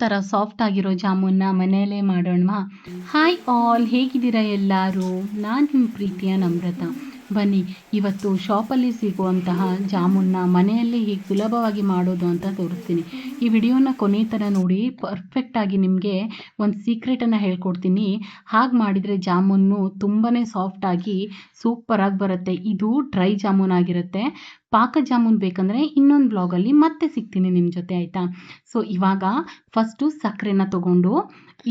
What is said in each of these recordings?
ಥರ ಸಾಫ್ಟ್ ಆಗಿರೋ ಜಾಮೂನ್ನ ಮನೆಯಲ್ಲೇ ಮಾಡೋಣವಾ? ಹಾಯ್ ಆಲ್, ಹೇಗಿದ್ದೀರಾ ಎಲ್ಲರೂ? ನಾನು ನಿಮ್ಮ ಪ್ರೀತಿಯ ನಮ್ರತ. ಬನ್ನಿ, ಇವತ್ತು ಶಾಪಲ್ಲಿ ಸಿಗುವಂತಹ ಜಾಮೂನ್ನ ಮನೆಯಲ್ಲೇ ಹೇಗೆ ಸುಲಭವಾಗಿ ಮಾಡೋದು ಅಂತ ತೋರಿಸ್ತೀನಿ. ಈ ವಿಡಿಯೋನ ಕೊನೆ ತನಕ ನೋಡಿ. ಪರ್ಫೆಕ್ಟಾಗಿ ನಿಮಗೆ ಒಂದು ಸೀಕ್ರೆಟನ್ನು ಹೇಳ್ಕೊಡ್ತೀನಿ. ಹಾಗೆ ಮಾಡಿದರೆ ಜಾಮೂನು ತುಂಬಾ ಸಾಫ್ಟಾಗಿ ಸೂಪರಾಗಿ ಬರುತ್ತೆ. ಇದು ಡ್ರೈ ಜಾಮೂನ್ ಆಗಿರುತ್ತೆ. ಪಾಕ ಜಾಮೂನ್ ಬೇಕಂದರೆ ಇನ್ನೊಂದು ಬ್ಲಾಗಲ್ಲಿ ಮತ್ತೆ ಸಿಗ್ತೀನಿ ನಿಮ್ಮ ಜೊತೆ, ಆಯಿತಾ? ಸೊ ಇವಾಗ ಫಸ್ಟು ಸಕ್ಕರೆನ ತೊಗೊಂಡು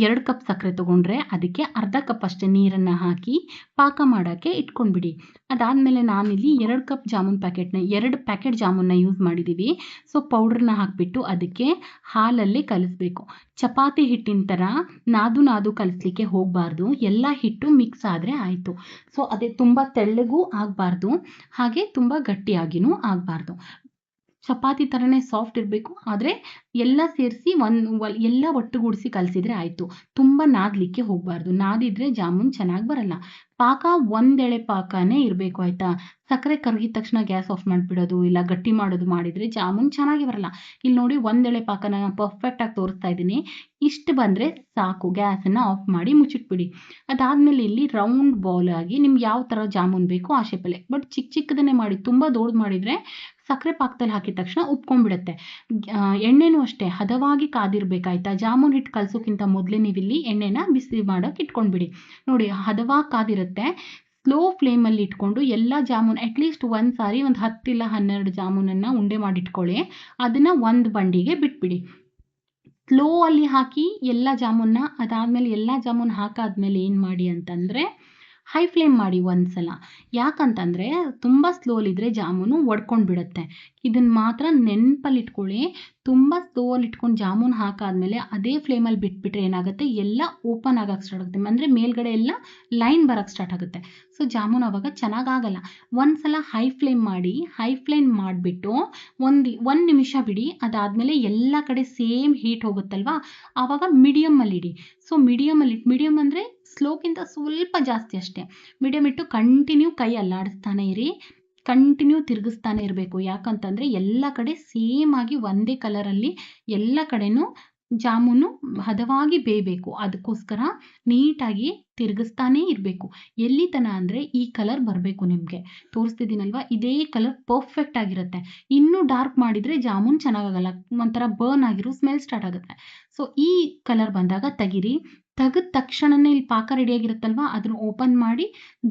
2 ಕಪ್ ಸಕ್ಕರೆ ತೊಗೊಂಡ್ರೆ ಅದಕ್ಕೆ ಅರ್ಧ ಕಪ್ ಅಷ್ಟೇ ನೀರನ್ನು ಹಾಕಿ ಪಾಕ ಮಾಡೋಕ್ಕೆ ಇಟ್ಕೊಂಡ್ಬಿಡಿ. ಅದಾದಮೇಲೆ ನಾನಿಲ್ಲಿ 2 ಕಪ್ ಜಾಮೂನ್ ಪ್ಯಾಕೆಟ್ನ 2 ಪ್ಯಾಕೆಟ್ ಜಾಮೂನ್ನ ಯೂಸ್ ಮಾಡಿದ್ದೀವಿ. ಸೊ ಪೌಡ್ರನ್ನ ಹಾಕಿಬಿಟ್ಟು ಅದಕ್ಕೆ ಹಾಲಲ್ಲಿ ಕಲಿಸ್ಬೇಕು. ಚಪಾತಿ ಹಿಟ್ಟಿನ ಥರ ನಾದು ಕಲಿಸ್ಲಿಕ್ಕೆ ಹೋಗಬಾರ್ದು. ಎಲ್ಲ ಹಿಟ್ಟು ಮಿಕ್ಸ್ ಆದರೆ ಆಯಿತು. ಸೊ ಅದೇ ತುಂಬ ತೆಳ್ಳಗೂ ಆಗಬಾರ್ದು, ಹಾಗೆ ತುಂಬ ಗಟ್ಟಿಯಾಗಿಯೂ ಆಗಬಾರ್ದು. ಚಪಾತಿ ಥರನೇ ಸಾಫ್ಟ್ ಇರಬೇಕು, ಆದರೆ ಎಲ್ಲ ಸೇರಿಸಿ ಎಲ್ಲ ಒಟ್ಟುಗೂಡಿಸಿ ಕಲಸಿದ್ರೆ ಆಯಿತು. ತುಂಬ ನಾದಲಿಕ್ಕೆ ಹೋಗಬಾರ್ದು. ನಾದಿದ್ರೆ ಜಾಮೂನ್ ಚೆನ್ನಾಗಿ ಬರಲ್ಲ. ಪಾಕ ಒಂದೆಳೆ ಪಾಕನೇ ಇರಬೇಕು, ಆಯಿತಾ? ಸಕ್ಕರೆ ಕರಗಿದ ತಕ್ಷಣ ಗ್ಯಾಸ್ ಆಫ್ ಮಾಡಿಬಿಡೋದು ಇಲ್ಲ ಗಟ್ಟಿ ಮಾಡೋದು ಮಾಡಿದರೆ ಜಾಮೂನ್ ಚೆನ್ನಾಗಿ ಬರಲ್ಲ. ಇಲ್ಲಿ ನೋಡಿ, ಒಂದೆಳೆ ಪಾಕನ ನಾನು ಪರ್ಫೆಕ್ಟಾಗಿ ತೋರಿಸ್ತಾ ಇದ್ದೀನಿ. ಇಷ್ಟು ಬಂದರೆ ಸಾಕು. ಗ್ಯಾಸನ್ನು ಆಫ್ ಮಾಡಿ ಮುಚ್ಚಿಟ್ಬಿಡಿ. ಅದಾದಮೇಲೆ ಇಲ್ಲಿ ರೌಂಡ್ ಬಾಲ್ ಆಗಿ ನಿಮ್ಗೆ ಯಾವ ಥರ ಜಾಮೂನ್ ಬೇಕೋ ಆ ಶೇಪಲ್ಲೇ, ಬಟ್ ಚಿಕ್ಕದನ್ನೇ ಮಾಡಿ. ತುಂಬ ದೊಡ್ಡದು ಮಾಡಿದರೆ ಸಕ್ಕರೆ ಪಾಕದಲ್ಲಿ ಹಾಕಿದ ತಕ್ಷಣ ಉಪ್ಕೊಂಡ್ಬಿಡುತ್ತೆ. ಎಣ್ಣೆನೂ ಅಷ್ಟೇ ಹದವಾಗಿ ಕಾದಿರಬೇಕಾಯ್ತಾ? ಜಾಮೂನ್ ಹಿಟ್ಟು ಕಲಸೋಕ್ಕಿಂತ ಮೊದಲೇ ನೀವಿಲ್ಲಿ ಎಣ್ಣೆನ ಬಿಸಿ ಮಾಡೋಕೆ ಇಟ್ಕೊಂಡ್ಬಿಡಿ. ನೋಡಿ, ಹದವಾಗಿ ಕಾದಿರುತ್ತೆ. ಸ್ಲೋ ಫ್ಲೇಮಲ್ಲಿ ಇಟ್ಕೊಂಡು ಎಲ್ಲ ಜಾಮೂನ್ ಅಟ್ಲೀಸ್ಟ್ ಒಂದು ಸಾರಿ ಒಂದು 10 ಇಲ್ಲ 12 ಜಾಮೂನನ್ನು ಉಂಡೆ ಮಾಡಿ ಇಟ್ಕೊಳ್ಳಿ. ಅದನ್ನು ಒಂದು ಬಂಡಿಗೆ ಬಿಟ್ಬಿಡಿ. ಸ್ಲೋ ಅಲ್ಲಿ ಹಾಕಿ ಎಲ್ಲ ಜಾಮೂನ್ನ. ಅದಾದಮೇಲೆ ಎಲ್ಲ ಜಾಮೂನ್ ಹಾಕಾದ್ಮೇಲೆ ಏನು ಮಾಡಿ ಅಂತಂದರೆ ಹೈ ಫ್ಲೇಮ್ ಮಾಡಿ ಒಂದು ಸಲ. ಯಾಕಂತಂದರೆ ತುಂಬ ಸ್ಲೋಲಿದ್ರೆ ಜಾಮೂನು ಒಡ್ಕೊಂಡು ಬಿಡುತ್ತೆ. ಇದನ್ನು ಮಾತ್ರ ನೆನಪಲ್ಲಿ ಇಟ್ಕೊಳ್ಳಿ. ತುಂಬ ಸ್ಲೋಲ್ಲಿ ಇಟ್ಕೊಂಡು ಜಾಮೂನ್ ಹಾಕಾದ್ಮೇಲೆ ಅದೇ ಫ್ಲೇಮಲ್ಲಿ ಬಿಟ್ಬಿಟ್ರೆ ಏನಾಗುತ್ತೆ, ಎಲ್ಲ ಓಪನ್ ಆಗೋಕ್ಕೆ ಸ್ಟಾರ್ಟ್ ಆಗುತ್ತೆ. ಅಂದರೆ ಮೇಲ್ಗಡೆ ಎಲ್ಲ ಲೈನ್ ಬರೋಕ್ಕೆ ಸ್ಟಾರ್ಟ್ ಆಗುತ್ತೆ. ಸೊ ಜಾಮೂನ್ ಅವಾಗ ಚೆನ್ನಾಗಾಗಲ್ಲ. ಒಂದು ಸಲ ಹೈ ಫ್ಲೇಮ್ ಮಾಡಿ. ಹೈ ಫ್ಲೇಮ್ ಮಾಡಿಬಿಟ್ಟು ಒಂದು ನಿಮಿಷ ಬಿಡಿ. ಅದಾದಮೇಲೆ ಎಲ್ಲ ಕಡೆ ಸೇಮ್ ಹೀಟ್ ಹೋಗುತ್ತಲ್ವಾ, ಆವಾಗ ಮೀಡಿಯಮ್ಮಲ್ಲಿ ಇಡಿ. ಸೊ ಮೀಡಿಯಮ್ ಅಂದರೆ ಸ್ಲೋಕ್ಕಿಂತ ಸ್ವಲ್ಪ ಜಾಸ್ತಿ ಅಷ್ಟೇ. ಮೀಡಿಯಮ್ ಇಟ್ಟು ಕಂಟಿನ್ಯೂ ಕೈ ಅಲ್ಲಾಡಿಸ್ತಾನೆ ಇರಿ, ಕಂಟಿನ್ಯೂ ತಿರುಗಿಸ್ತಾನೆ ಇರಬೇಕು. ಯಾಕಂತಂದರೆ ಎಲ್ಲ ಕಡೆ ಸೇಮ್ ಆಗಿ ಒಂದೇ ಕಲರಲ್ಲಿ ಎಲ್ಲ ಕಡೆನೂ ಜಾಮೂನು ಹದವಾಗಿ ಬೇಯಬೇಕು. ಅದಕ್ಕೋಸ್ಕರ ನೀಟಾಗಿ ತಿರುಗಿಸ್ತಾನೇ ಇರಬೇಕು. ಎಲ್ಲಿ ತನಕ ಅಂದರೆ ಈ ಕಲರ್ ಬರಬೇಕು. ನಿಮಗೆ ತೋರಿಸ್ತಿದ್ದೀನಲ್ವ, ಇದೇ ಕಲರ್ ಪರ್ಫೆಕ್ಟ್ ಆಗಿರುತ್ತೆ. ಇನ್ನೂ ಡಾರ್ಕ್ ಮಾಡಿದರೆ ಜಾಮೂನ್ ಚೆನ್ನಾಗಾಗಲ್ಲ, ಒಂಥರ ಬರ್ನ್ ಆಗಿರೋ ಸ್ಮೆಲ್ ಸ್ಟಾರ್ಟ್ ಆಗುತ್ತೆ. ಸೊ ಈ ಕಲರ್ ಬಂದಾಗ ತೆಗಿರಿ. ತೆಗೆದ ತಕ್ಷಣವೇ ಇಲ್ಲಿ ಪಾಕ ರೆಡಿಯಾಗಿರುತ್ತಲ್ವ, ಅದನ್ನು ಓಪನ್ ಮಾಡಿ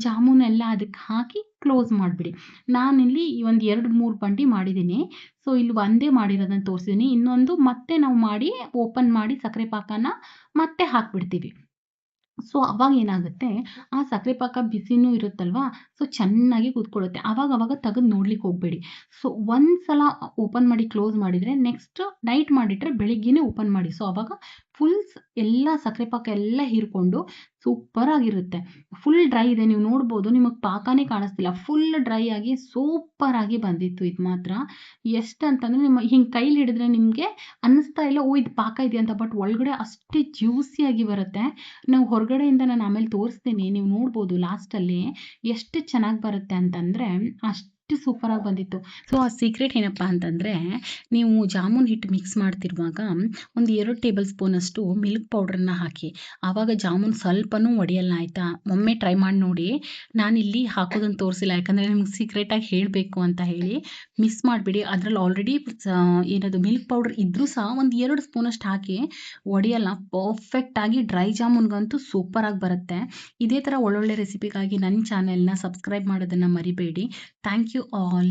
ಜಾಮೂನೆಲ್ಲ ಅದಕ್ಕೆ ಹಾಕಿ ಕ್ಲೋಸ್ ಮಾಡಿಬಿಡಿ. ನಾನಿಲ್ಲಿ ಒಂದು 2-3 ಬಂಡಿ ಮಾಡಿದ್ದೀನಿ. ಸೊ ಇಲ್ಲಿ ಒಂದೇ ಮಾಡಿರೋದನ್ನು ತೋರಿಸಿದ್ದೀನಿ. ಇನ್ನೊಂದು ಮತ್ತೆ ನಾವು ಮಾಡಿ ಓಪನ್ ಮಾಡಿ ಸಕ್ಕರೆ ಪಾಕನ ಮತ್ತೆ ಹಾಕ್ಬಿಡ್ತೀವಿ. ಸೊ ಅವಾಗ ಏನಾಗುತ್ತೆ, ಆ ಸಕ್ಕರೆ ಪಾಕ ಬಿಸಿನೂ ಇರುತ್ತಲ್ವ, ಸೊ ಚೆನ್ನಾಗಿ ಕೂತ್ಕೊಳ್ಳುತ್ತೆ. ಆವಾಗ ತೆಗೆದು ನೋಡ್ಲಿಕ್ಕೆ ಹೋಗಬೇಡಿ. ಸೊ ಒಂದು ಸಲ ಓಪನ್ ಮಾಡಿ ಕ್ಲೋಸ್ ಮಾಡಿದರೆ ನೆಕ್ಸ್ಟ್ ನೈಟ್ ಮಾಡಿಟ್ರೆ ಬೆಳಿಗ್ಗೆನೇ ಓಪನ್ ಮಾಡಿ. ಸೊ ಆವಾಗ ಫುಲ್ ಎಲ್ಲ ಸಕ್ಕರೆ ಪಾಕ ಎಲ್ಲ ಹೀರ್ಕೊಂಡು ಸೂಪರಾಗಿರುತ್ತೆ. ಫುಲ್ ಡ್ರೈ ಇದೆ, ನೀವು ನೋಡ್ಬೋದು. ನಿಮಗೆ ಪಾಕನೇ ಕಾಣಿಸ್ತಿಲ್ಲ. ಫುಲ್ ಡ್ರೈ ಆಗಿ ಸೂಪರಾಗಿ ಬಂದಿತ್ತು. ಇದು ಮಾತ್ರ ಎಷ್ಟು ಅಂತಂದರೆ ನಿಮ್ಮ ಹಿಂಗೆ ಕೈಲಿ ಹಿಡಿದ್ರೆ ನಿಮಗೆ ಅನ್ನಿಸ್ತಾ ಇಲ್ಲ, ಓ ಇದು ಪಾಕ ಇದೆ ಅಂತ. ಬಟ್ ಒಳಗಡೆ ಅಷ್ಟೇ ಜ್ಯೂಸಿಯಾಗಿ ಬರುತ್ತೆ. ನಾವು ಹೊರಗಡೆಯಿಂದ ನಾನು ಆಮೇಲೆ ತೋರಿಸ್ತೀನಿ, ನೀವು ನೋಡ್ಬೋದು ಲಾಸ್ಟಲ್ಲಿ ಎಷ್ಟು ಚೆನ್ನಾಗಿ ಬರುತ್ತೆ ಅಂತಂದರೆ ಅಷ್ಟು ಸೂಪರಾಗಿ ಬಂದಿತ್ತು. ಸೊ ಆ ಸೀಕ್ರೆಟ್ ಏನಪ್ಪ ಅಂತಂದರೆ, ನೀವು ಜಾಮೂನ್ ಹಿಟ್ಟು ಮಿಕ್ಸ್ ಮಾಡ್ತಿರುವಾಗ ಒಂದು 2 ಟೇಬಲ್ ಸ್ಪೂನಷ್ಟು ಮಿಲ್ಕ್ ಪೌಡ್ರನ್ನ ಹಾಕಿ. ಆವಾಗ ಜಾಮೂನ್ ಸ್ವಲ್ಪನೂ ಒಡೆಯಲ್ಲ, ಆಯಿತಾ? ಒಮ್ಮೆ ಟ್ರೈ ಮಾಡಿ ನೋಡಿ. ನಾನಿಲ್ಲಿ ಹಾಕೋದನ್ನು ತೋರಿಸಿಲ್ಲ, ಯಾಕಂದರೆ ನಿಮ್ಗೆ ಸೀಕ್ರೆಟಾಗಿ ಹೇಳಬೇಕು ಅಂತ ಹೇಳಿ. ಮಿಕ್ಸ್ ಮಾಡಿಬಿಡಿ. ಅದರಲ್ಲಿ ಆಲ್ರೆಡಿ ಏನದು ಮಿಲ್ಕ್ ಪೌಡ್ರ್ ಇದ್ದರೂ ಸಹ ಒಂದು 2 ಸ್ಪೂನಷ್ಟು ಹಾಕಿ. ಒಡೆಯಲ್ಲ, ಪರ್ಫೆಕ್ಟಾಗಿ ಡ್ರೈ ಜಾಮೂನ್ಗಂತೂ ಸೂಪರಾಗಿ ಬರುತ್ತೆ. ಇದೇ ಥರ ಒಳ್ಳೊಳ್ಳೆ ರೆಸಿಪಿಗಾಗಿ ನನ್ನ ಚಾನೆಲ್ನ ಸಬ್ಸ್ಕ್ರೈಬ್ ಮಾಡೋದನ್ನು ಮರಿಬೇಡಿ. Thank you all.